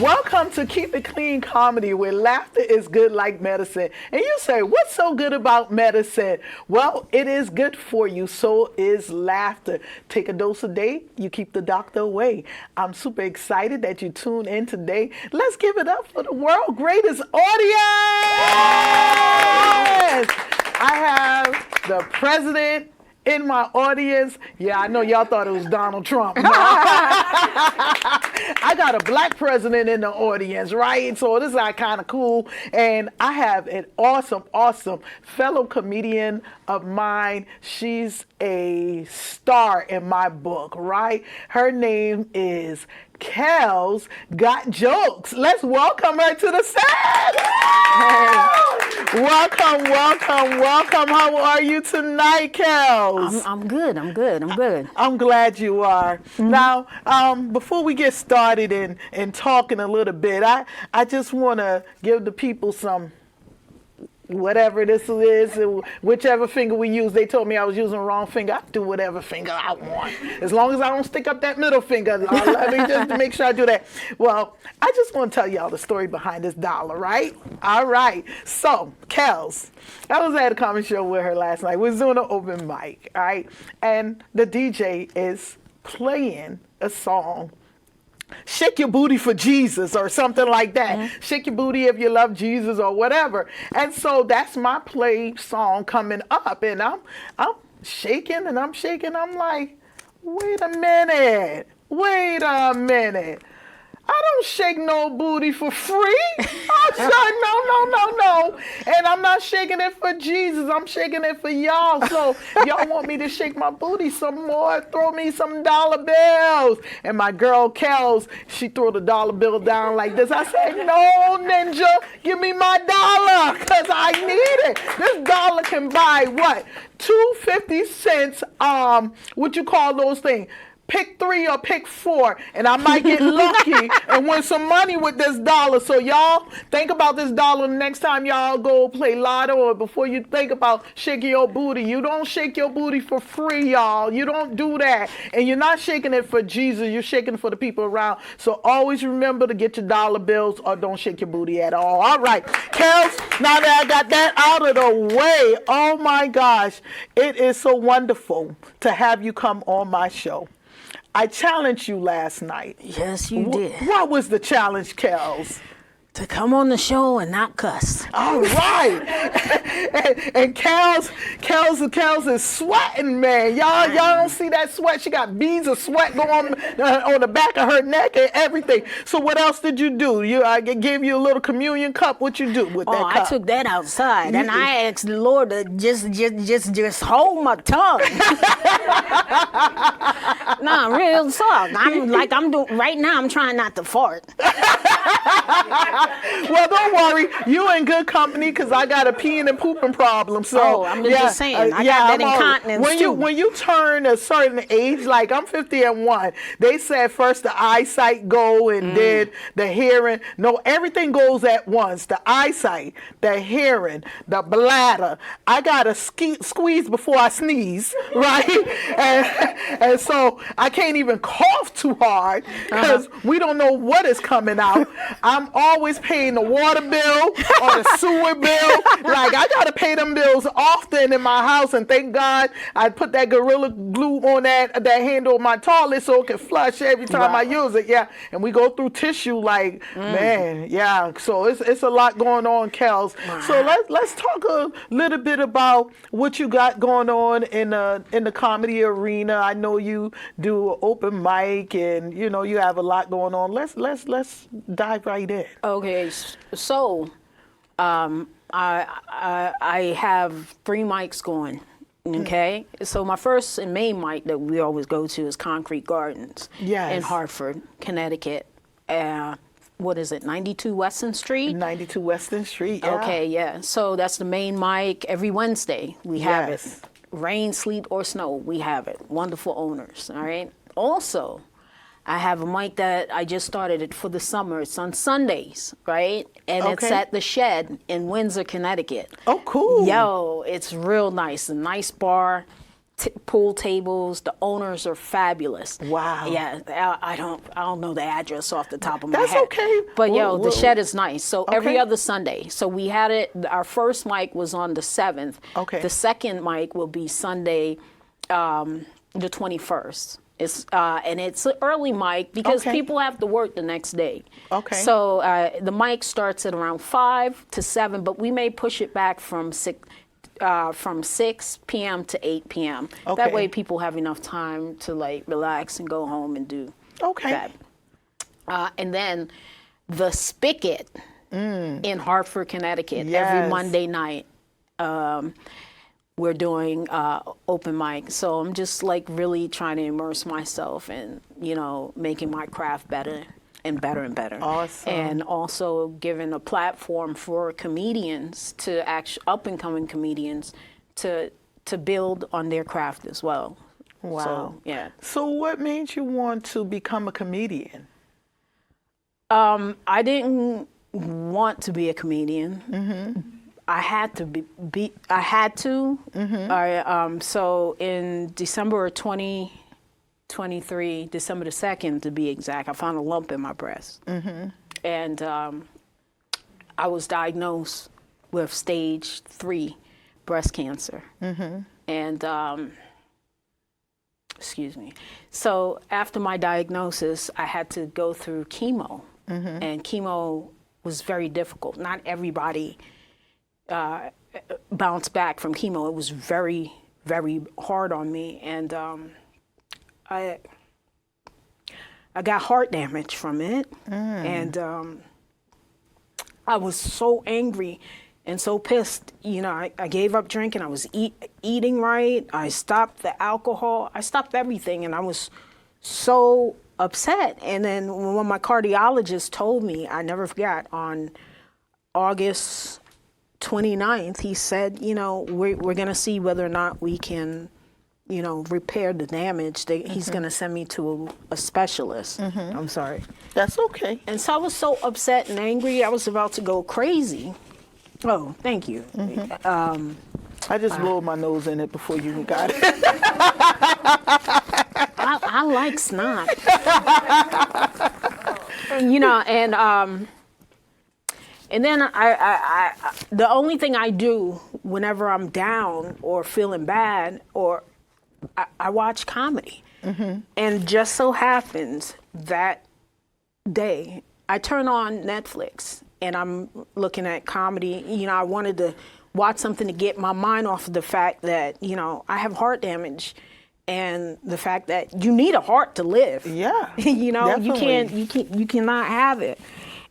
Welcome to Keep It Clean Comedy, where laughter is good like medicine. And you say, what's so good about medicine? Well, it is good for you, so is laughter. Take a dose a day, you keep the doctor away. I'm super excited that you tuned in today. Let's give it up for the world's greatest audience! I have the president in my audience. Yeah, I know y'all thought it was Donald Trump. No. I got a black president in the audience, right? So this is kind of cool. And I have an awesome fellow comedian of mine. She's a star in my book, right? Her name is Kellz GotJokes. Let's welcome her to the set. Welcome. How are you tonight, Kellz? I'm good. I'm glad you are. Mm-hmm. Now, before we get started in talking a little bit, I just want to give the people some, whatever this is, whichever finger we use. They told me I was using the wrong finger. I do whatever finger I want, as long as I don't stick up that middle finger. Let me just make sure I do that. Well, I just want to tell y'all the story behind this dollar, right? All right. So, Kellz, I was at a comedy show with her last night. We was doing an open mic, all right? And the DJ is playing a song, Shake Your Booty for Jesus, or something like that. Mm-hmm. Shake your booty if you love Jesus, or whatever. And so that's my play song coming up, and I'm shaking and I'm shaking. I'm like, wait a minute. I don't shake no booty for free. I said, no. And I'm not shaking it for Jesus. I'm shaking it for y'all. So y'all want me to shake my booty some more? Throw me some dollar bills. And my girl Kellz, she threw the dollar bill down like this. I said, no, ninja, give me my dollar, because I need it. This dollar can buy what? 2 50-cent, what you call those things? Pick 3 or pick 4, and I might get lucky and win some money with this dollar. So y'all think about this dollar next time y'all go play lotto, or before you think about shaking your booty. You don't shake your booty for free, y'all. You don't do that. And you're not shaking it for Jesus. You're shaking it for the people around. So always remember to get your dollar bills, or don't shake your booty at all. All right, Kellz, now that I got that out of the way, oh my gosh, it is so wonderful to have you come on my show. I challenged you last night. Yes, you did. What was the challenge, Kellz? To come on the show and not cuss. All right. and Kellz is sweating, man. Y'all don't see that sweat. She got beads of sweat going on the back of her neck and everything. So what else did you do? I gave you a little communion cup. What you do with that cup? I took that outside, and I asked the Lord to just hold my tongue. Nah, real talk. I'm doing right now. I'm trying not to fart. Well, don't worry. You in good company, because I got a peeing and pooping problem. So I'm just saying. I got that incontinence too. When you turn a certain age, like I'm 50 and 1, they said first the eyesight go, and then the hearing. No, everything goes at once. The eyesight, the hearing, the bladder. I got to squeeze before I sneeze, right? and so I can't even cough too hard, because we don't know what is coming out. I'm always paying the water bill or the sewer bill. Like, I got to pay them bills often in my house, and thank God I put that Gorilla Glue on that handle of my toilet so it can flush every time I use it. Yeah, and we go through tissue like, man, yeah. So it's a lot going on, Kellz. So let's talk a little bit about what you got going on in the comedy arena. I know you do open mic, and you have a lot going on. Let's dive right in. Okay, so I have 3 mics going. Okay, so my first and main mic that we always go to is Concrete Gardens in Hartford, Connecticut. What is it, 92 Weston Street? 92 Weston Street, yeah. Okay, yeah. So that's the main mic. Every Wednesday we have it. Rain, sleet, or snow, we have it. Wonderful owners, all right? Also, I have a mic that I just started it for the summer. It's on Sundays, right? And it's at the Shed in Windsor, Connecticut. Oh, cool. Yo, it's real nice. A nice bar. pool tables. The owners are fabulous. Wow. Yeah, I don't know the address off the top of my head. That's okay. But the shed is nice. So every Okay. other Sunday. So we had it. Our first mic was on the 7th. Okay. The second mic will be Sunday, the 21st. And it's an early mic because Okay. people have to work the next day. Okay. So the mic starts at around 5 to 7, but we may push it back from 6 p.m. to 8 p.m. Okay. That way people have enough time to like relax and go home and do that. And then the Spigot in Hartford, Connecticut, every Yes. Monday night. We're doing open mic. So I'm just like really trying to immerse myself in, making my craft better and better and better. Awesome. And also giving a platform for comedians to up and coming comedians to build on their craft as well. Wow. So, yeah. So what made you want to become a comedian? I didn't want to be a comedian. I had to I had to. So in December of 2023, December the 2nd to be exact, I found a lump in my breast. And I was diagnosed with stage 3 breast cancer. And, excuse me. So after my diagnosis, I had to go through chemo. And chemo was very difficult. Not everybody bounce back from chemo. It was very, very hard on me, and I got heart damage from it, and I was so angry and so pissed. I gave up drinking. I was eating right. I stopped the alcohol. I stopped everything, and I was so upset. And then when my cardiologist told me, I never forgot, on August 29th, he said, we're going to see whether or not we can, repair the damage. He's going to send me to a specialist. I'm sorry. That's okay. And so I was so upset and angry. I was about to go crazy. Oh, thank you. I just rolled my nose in it before you even got it. I like snot. And then I the only thing I do whenever I'm down or feeling bad, or I watch comedy. And just so happens that day I turn on Netflix and I'm looking at comedy. I wanted to watch something to get my mind off of the fact that, I have heart damage, and the fact that you need a heart to live. Yeah. You cannot have it.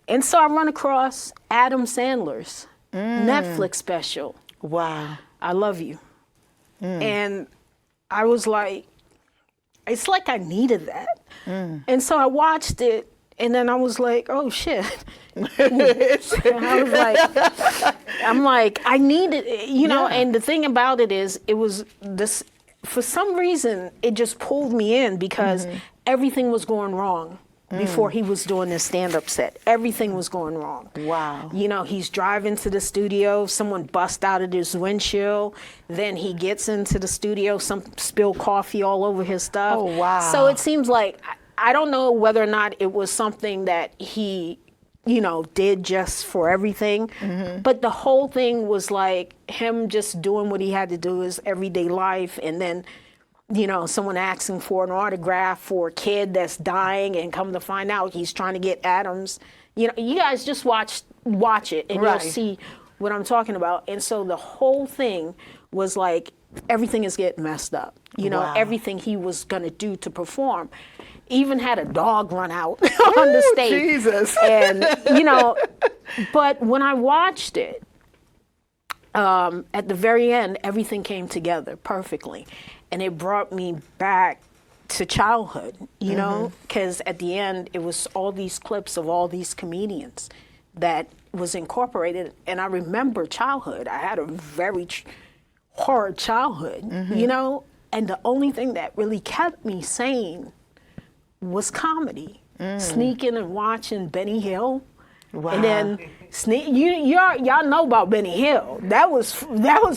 And so I run across Adam Sandler's Netflix special. Wow. I Love You. And I was like, it's like I needed that. And so I watched it, and then I was like, oh shit. And I was like, I needed it, and the thing about it is, it was this, for some reason, it just pulled me in because everything was going wrong. Before he was doing this stand-up set, everything was going wrong. Wow. He's driving to the studio, someone busts out of his windshield, then he gets into the studio, some spill coffee all over his stuff. Oh, wow. So it seems like, I don't know whether or not it was something that he, did just for everything, but the whole thing was like him just doing what he had to do, his everyday life, and then someone asking for an autograph for a kid that's dying, and come to find out he's trying to get Adam's. You guys just watch it, and Right. you'll see what I'm talking about. And so the whole thing was like, everything is getting messed up. Wow. Everything he was going to do to perform. Even had a dog run out on the stage. Jesus. And, but when I watched it, at the very end, everything came together perfectly. And it brought me back to childhood, because at the end, it was all these clips of all these comedians that was incorporated. And I remember childhood. I had a very hard childhood, and the only thing that really kept me sane was comedy. Sneaking and watching Benny Hill Wow. And then y'all know about Benny Hill. That was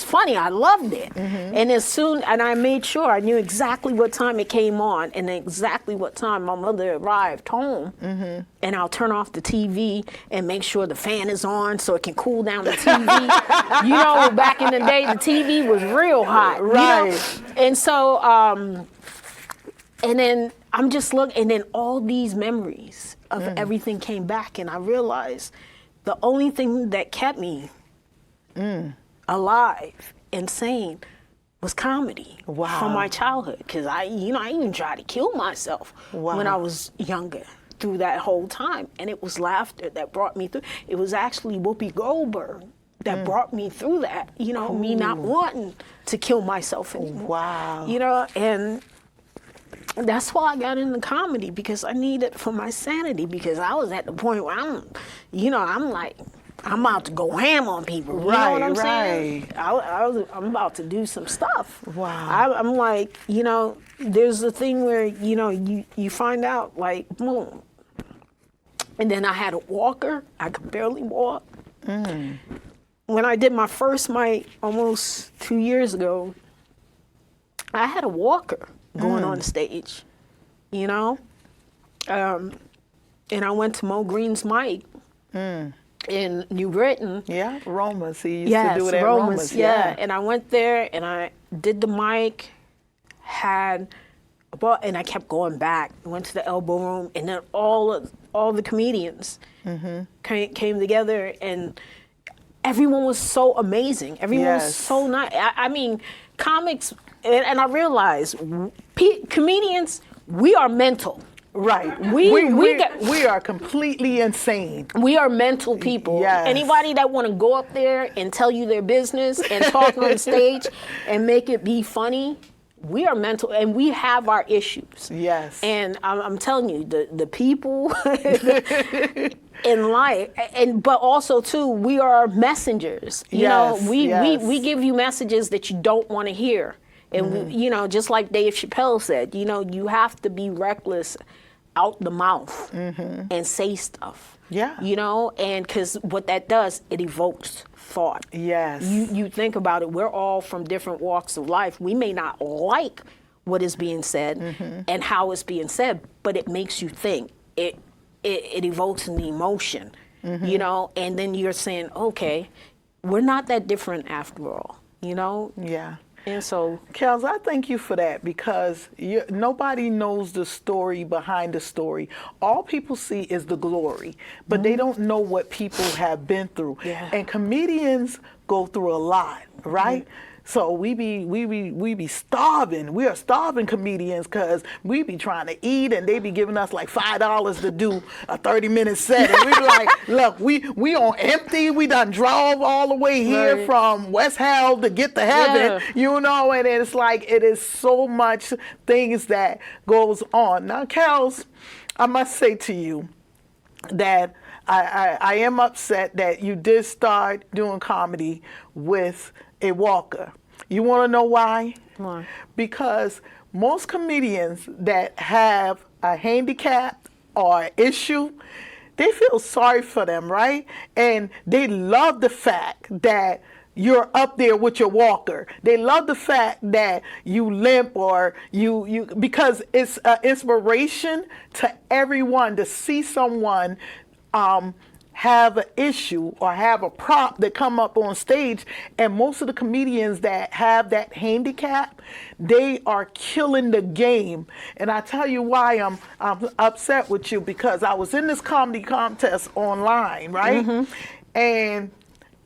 funny. I loved it. And and I made sure I knew exactly what time it came on and exactly what time my mother arrived home. And I'll turn off the TV and make sure the fan is on so it can cool down the TV. You know, back in the day, the TV was real hot. Right. You know? And so, and then I'm just looking, and then all these memories of everything came back, and I realized the only thing that kept me alive and sane was comedy from my childhood. Because I even tried to kill myself when I was younger through that whole time, and it was laughter that brought me through. It was actually Whoopi Goldberg that brought me through that. You know, me not wanting to kill myself anymore. Wow. You know, and that's why I got into comedy, because I needed it for my sanity, because I was at the point where I'm like, I'm about to go ham on people. You know what I'm saying? I'm about to do some stuff. Wow. I'm like, there's a thing where, you find out, like, boom. And then I had a walker. I could barely walk. When I did my first mic almost 2 years ago, I had a walker going on stage, And I went to Mo Green's mic in New Britain. Yeah, Roma's. He used to do it at Roma's. Yeah, and I went there and I did the mic, and I kept going back. Went to the elbow room, and then all the comedians came together, and everyone was so amazing. Everyone was so nice. I mean, comics. And I realized comedians, we are mental. Right. We are completely insane. We are mental people. Yes. Anybody that want to go up there and tell you their business and talk on stage and make it be funny, we are mental, and we have our issues. Yes. And I'm telling you, the people in life, but also too, we are messengers. You know, we give you messages that you don't want to hear. And just like Dave Chappelle said, you have to be reckless out the mouth and say stuff. Yeah. And because what that does, it evokes thought. Yes. You think about it, we're all from different walks of life. We may not like what is being said and how it's being said, but it makes you think. It evokes an emotion, and then you're saying, okay, we're not that different after all, Yeah. And so, Kellz, I thank you for that, because nobody knows the story behind the story. All people see is the glory, but they don't know what people have been through. Yeah. And comedians go through a lot, right? So we be starving. We are starving comedians, because we be trying to eat, and they be giving us like $5 to do a 30-minute set. And we be like, look, we on empty. We done drove all the way here from West Hell to get to heaven, and it's like, it is so much things that goes on. Now, Kellz, I must say to you that I am upset that you did start doing comedy with a walker. You want to know why? Why? Because most comedians that have a handicap or issue, they feel sorry for them, right? And they love the fact that you're up there with your walker. They love the fact that you limp, or you because it's an inspiration to everyone to see someone have an issue or have a prop that come up on stage. And most of the comedians that have that handicap, they are killing the game. And I tell you why I'm upset with you, because I was in this comedy contest online, right? And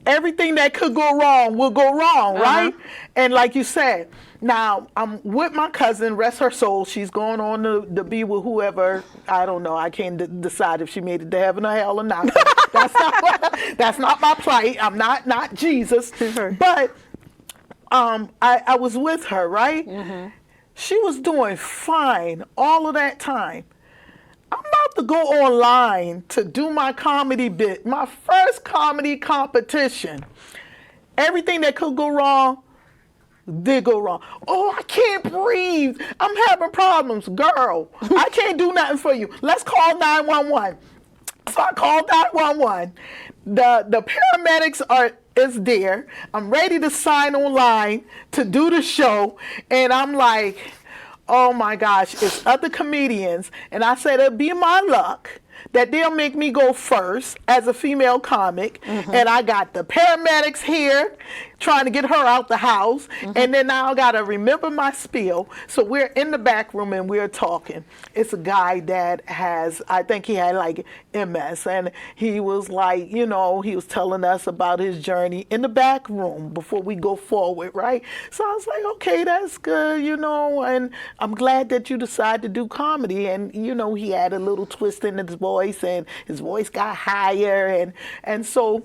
everything that could go wrong will go wrong, right? And like you said, now I'm with my cousin, rest her soul. She's going on to be with whoever. I don't know. I can't decide if she made it to heaven or hell or not. That's not my plight. I'm not Jesus. But I was with her, right? She was doing fine all of that time. I'm about to go online to do my comedy bit, my first comedy competition. Everything that could go wrong did go wrong. Oh, I can't breathe. I'm having problems. Girl, I can't do nothing for you. Let's call 911. So I called 911. The paramedics is there. I'm ready to sign online to do the show, and I'm like, oh my gosh, it's other comedians, and I said it'd be my luck that they'll make me go first as a female comic, and I got the paramedics here trying to get her out the house, and then now I gotta remember my spiel. So we're in the back room and we're talking. It's a guy that has, I think he had like MS, and he was like, he was telling us about his journey in the back room before we go forward, right? So I was like, okay, that's good, and I'm glad that you decided to do comedy. And he had a little twist in his voice, and his voice got higher, and so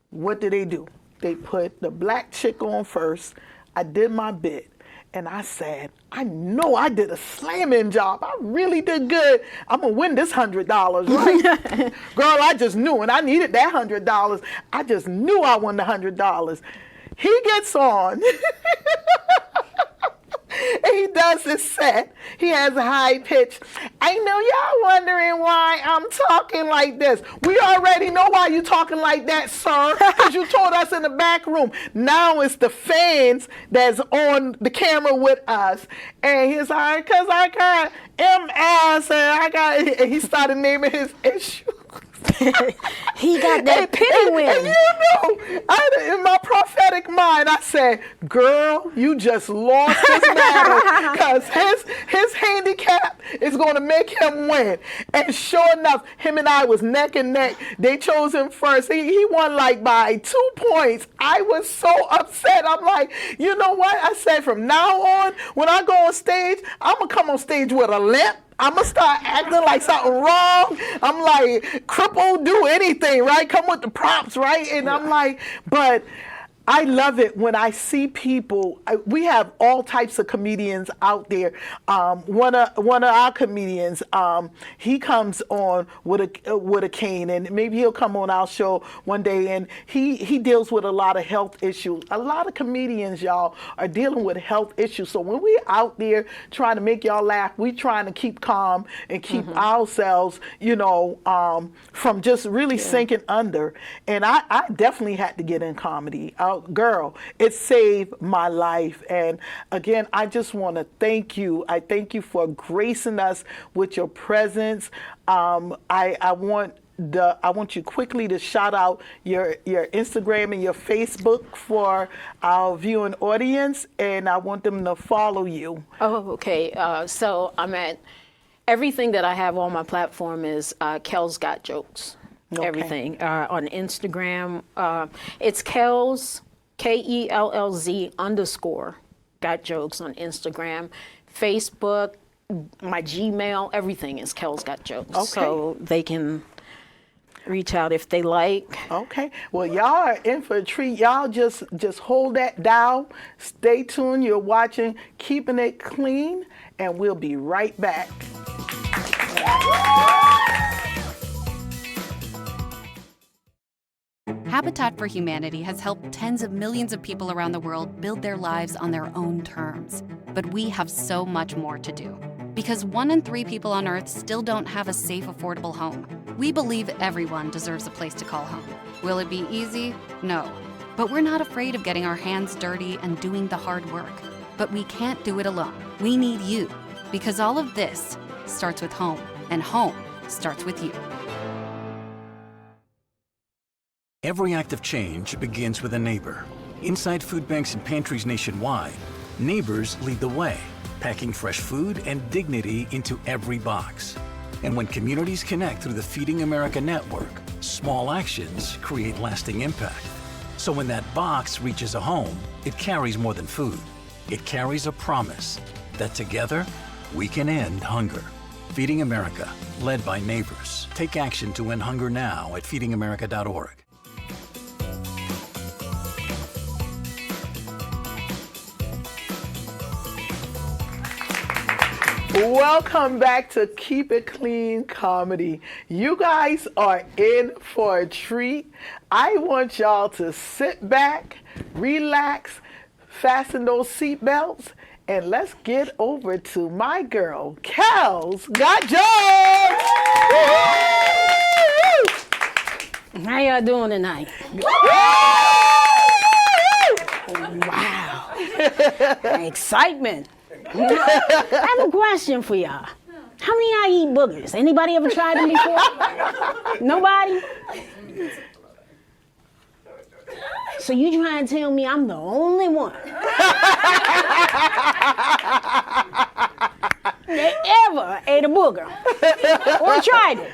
what do? They put the black chick on first. I did my bit, and I said, I know I did a slamming job. I really did good. I'm gonna win this $100, right? Girl, I just knew, and I needed that $100. I just knew I won the $100. He gets on. And he does his set. He has a high pitch. I know y'all wondering why I'm talking like this. We already know why you talking like that, sir, because you told us in the back room. Now it's the fans that's on the camera with us. And he's like, because I got MS, and he started naming his issues. He got that pity win. And in my prophetic mind, I said, girl, you just lost this battle, because his handicap is going to make him win. And sure enough, him and I was neck and neck. They chose him first. He won like by 2 points. I was so upset. I'm like, you know what? I said, from now on, when I go on stage, I'm going to come on stage with a limp. I'm going to start acting like something wrong. I'm like, crippled, do anything, right? Come with the props, right? And I'm like, but I love it when I see people. We have all types of comedians out there. One of our comedians, he comes on with a cane, and maybe he'll come on our show one day, and he deals with a lot of health issues. A lot of comedians, y'all, are dealing with health issues. So when we're out there trying to make y'all laugh, we trying to keep calm and keep ourselves, from just really sinking under. And I definitely had to get in comedy. Girl, it saved my life. And again, I just want to thank you. I thank you for gracing us with your presence. I want you quickly to shout out your Instagram and your Facebook for our viewing audience, and I want them to follow you. Oh, okay. So I'm at everything that I have on my platform is Kellz GotJokes. Okay. Everything on Instagram. It's Kellz. KELLZ _ GotJokes on Instagram, Facebook, my Gmail, everything is Kellz GotJokes. Okay. So they can reach out if they like. Okay. Well, y'all are in for a treat. Y'all just hold that dial. Stay tuned. You're watching Keeping It Clean, and we'll be right back. Habitat for Humanity has helped tens of millions of people around the world build their lives on their own terms. But we have so much more to do. Because 1 in 3 people on Earth still don't have a safe, affordable home. We believe everyone deserves a place to call home. Will it be easy? No. But we're not afraid of getting our hands dirty and doing the hard work. But we can't do it alone. We need you. Because all of this starts with home. And home starts with you. Every act of change begins with a neighbor. Inside food banks and pantries nationwide, neighbors lead the way, packing fresh food and dignity into every box. And when communities connect through the Feeding America network, small actions create lasting impact. So when that box reaches a home, it carries more than food. It carries a promise that together, we can end hunger. Feeding America, led by neighbors. Take action to end hunger now at feedingamerica.org. Welcome back to Keep It Clean Comedy. You guys are in for a treat. I want y'all to sit back, relax, fasten those seatbelts, And let's get over to my girl, Kellz GotJokes. How y'all doing tonight? Wow. Excitement. I have a question for y'all. How many of y'all eat boogers? Anybody ever tried them before? Nobody? So you trying to tell me I'm the only one that ever ate a booger or tried it?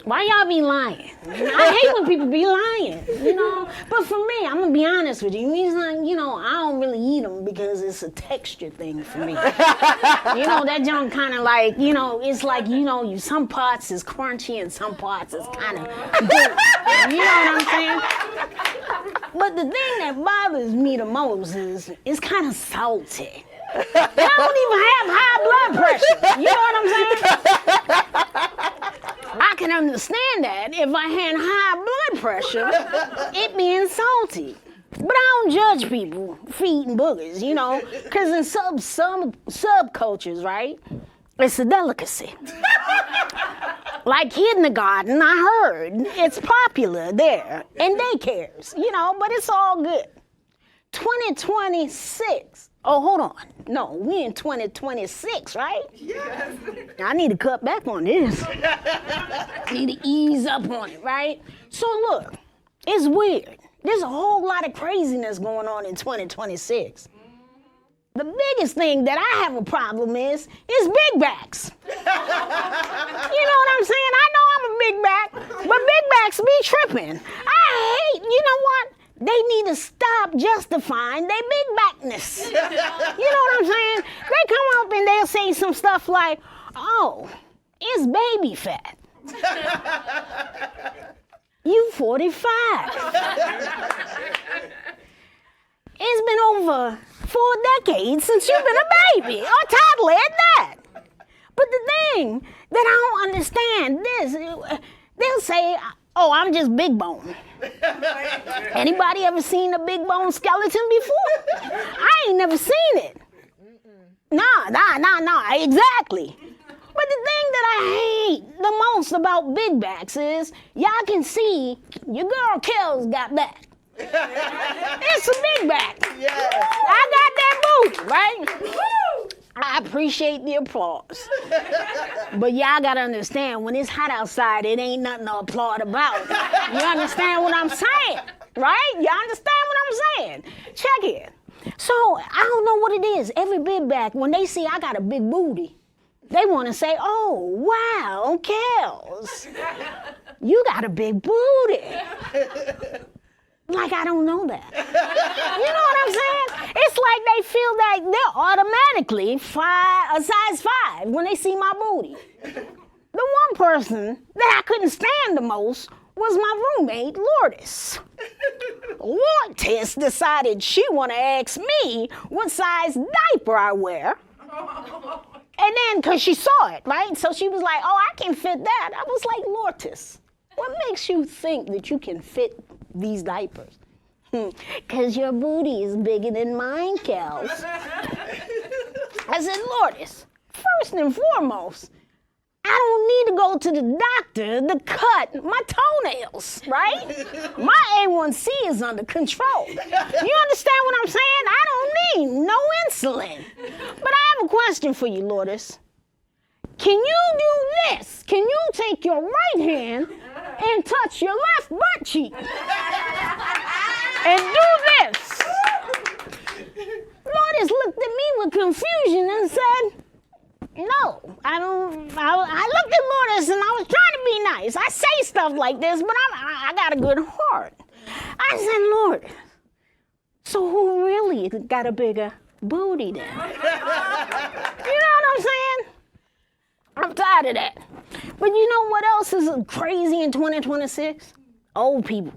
Why y'all be lying? I hate when people be lying, you know? But for me, I'm gonna be honest with you. It's like, you know, I don't really eat them because it's a texture thing for me. You know, that junk kind of like, you know, it's like, you know, some parts is crunchy and some parts is kind of good. You know what I'm saying? But the thing that bothers me the most is it's kind of salty. And I don't even have high blood pressure. You know what I'm saying? I can understand that if I had high blood pressure, it being salty. But I don't judge people for eating boogers, you know, because in some subcultures, right, it's a delicacy. Like kindergarten, I heard it's popular there, and daycares, you know, but it's all good. 2026. Oh, hold on. No, we in 2026, right? Yes. I need to cut back on this. Need to ease up on it, right? So look, it's weird. There's a whole lot of craziness going on in 2026. The biggest thing that I have a problem is big backs. You know what I'm saying? I know I'm a big back, but big backs be tripping. I hate, you know what? They need to stop justifying their big backness. You know what I'm saying? They come up and they'll say some stuff like, oh, it's baby fat. You 45. It's been over 4 decades since you've been a baby, or toddler at that. But the thing that I don't understand is, they'll say, oh, I'm just big bone. Anybody ever seen a big bone skeleton before? I ain't never seen it. Nah, exactly. But the thing that I hate the most about big backs is y'all can see your girl Kellz got back. It's a big back. Yes. I got that booty, right? I appreciate the applause. But y'all gotta understand, when it's hot outside, it ain't nothing to applaud about. You understand what I'm saying, right? You understand what I'm saying? Check it. So, I don't know what it is. Every big back, when they see I got a big booty, they wanna say, oh, wow, Kellz, you got a big booty. Like I don't know that. You know what I'm saying? It's like they feel that they're automatically a size 5 when they see my booty. The one person that I couldn't stand the most was my roommate, Lourdes. Lourdes decided she wanna ask me what size diaper I wear. And then, cause she saw it, right? So she was like, oh, I can fit that. I was like, Lourdes, what makes you think that you can fit these diapers? Cause your booty is bigger than mine, Kellz. I said, Lourdes, first and foremost, I don't need to go to the doctor to cut my toenails, right? My A1C is under control. You understand what I'm saying? I don't need no insulin. But I have a question for you, Lourdes. Can you do this? Can you take your right hand and touch your left butt cheek? And do this. Lourdes looked at me with confusion and said, no, I don't. I looked at Lourdes and I was trying to be nice. I say stuff like this, but I got a good heart. I said, Lourdes, so who really got a bigger booty then? You know what I'm saying? I'm tired of that. But you know what else is crazy in 2026? Old people.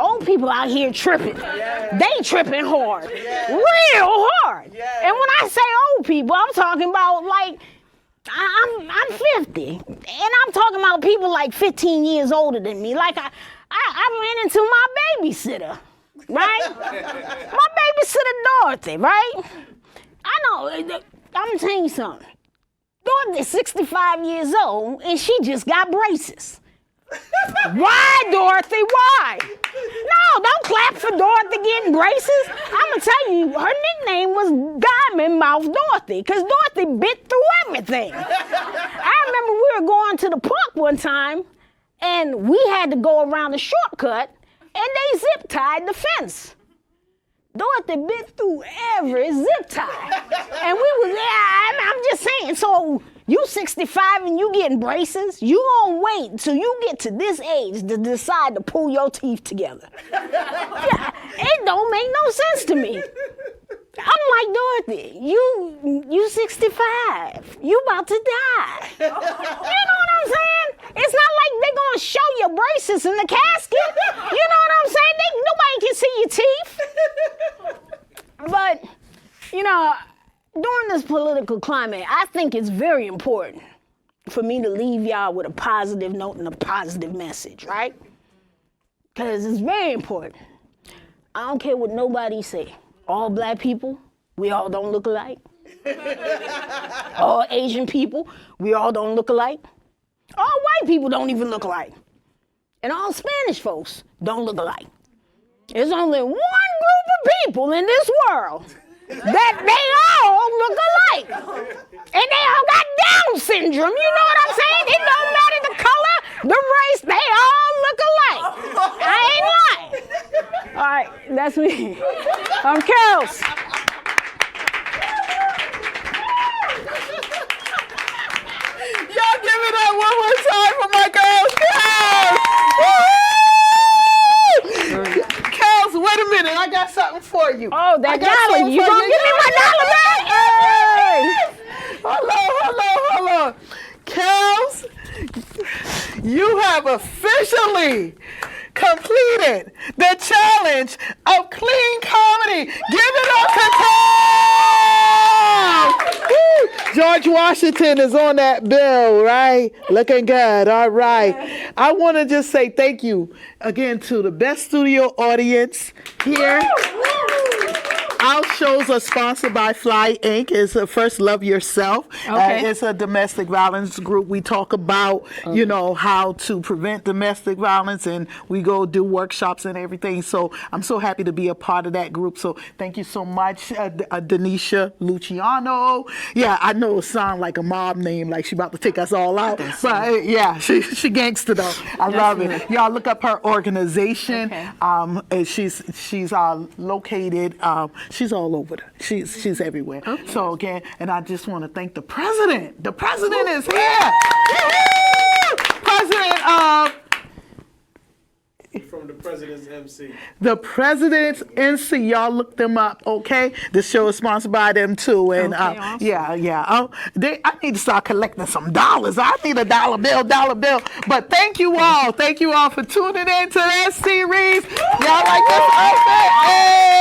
Old people out here tripping. Yeah. They tripping hard. Yeah. Real hard. Yeah. And when I say old people, I'm talking about like, I'm 50. And I'm talking about people like 15 years older than me. Like I ran into my babysitter, right? My babysitter Dorothy, right? I know. I'm gonna tell you something. Dorothy's 65 years old and she just got braces. Why, Dorothy? Why? No, don't clap for Dorothy getting braces. I'm gonna tell you, her nickname was Diamond Mouth Dorothy, because Dorothy bit through everything. I remember we were going to the park one time and we had to go around the shortcut and they zip tied the fence. Dorothy bit through every zip tie. And we was there, I'm just saying, so you 65 and you getting braces, you gonna wait until you get to this age to decide to pull your teeth together. Yeah, it don't make no sense to me. I'm like, Dorothy, you 65. You about to die. You know what I'm saying? It's not like they're gonna show your braces in the casket. You know what I'm saying? Nobody can see your teeth. But, you know, during this political climate, I think it's very important for me to leave y'all with a positive note and a positive message, right? Because it's very important. I don't care what nobody say. All black people, we all don't look alike. All Asian people, we all don't look alike. All white people don't even look alike. And all Spanish folks don't look alike. There's only one group of people in this world that they all look alike. And they all got Down syndrome, you know what I'm saying? It don't matter the color, the race, they all look alike. I ain't lying. All right, that's me. I'm Kellz. Y'all give it up one more time for my girl, Kellz. Kellz, wait a minute, I got something for you. Oh, that dollar. You gonna give me my dollar back? Hey! Hello. Kellz, you have officially completed the challenge of clean comedy. Give it up to Kellz! George Washington is on that bill, right? Looking good. All right. I want to just say thank you again to the best studio audience here. Our shows are sponsored by Fly Inc. It's First Love Yourself. Okay. It's a domestic violence group. We talk about, you know, how to prevent domestic violence, and we go do workshops and everything. So I'm so happy to be a part of that group. So thank you so much, Denisha Luciano. Yeah, I know it sounds like a mob name, like she about to take us all out. But yeah, she gangster though. I love it. Y'all look up her organization. Okay. And she's located. She's all over. She's everywhere. Okay. So again, and I just want to thank the president. The president is here. President of. From the President's MC. The President's MC. Y'all look them up, okay? The show is sponsored by them too, and okay, awesome. yeah. I need to start collecting some dollars. I need a dollar bill. But thank you all for tuning in to that series. Y'all like this outfit? Hey!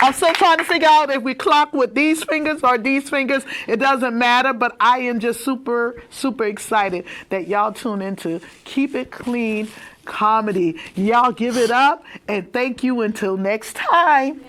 I'm still trying to figure out if we clock with these fingers or these fingers. It doesn't matter, but I am just super excited that y'all tune into Keep It Clean Comedy. Y'all give it up, and thank you until next time.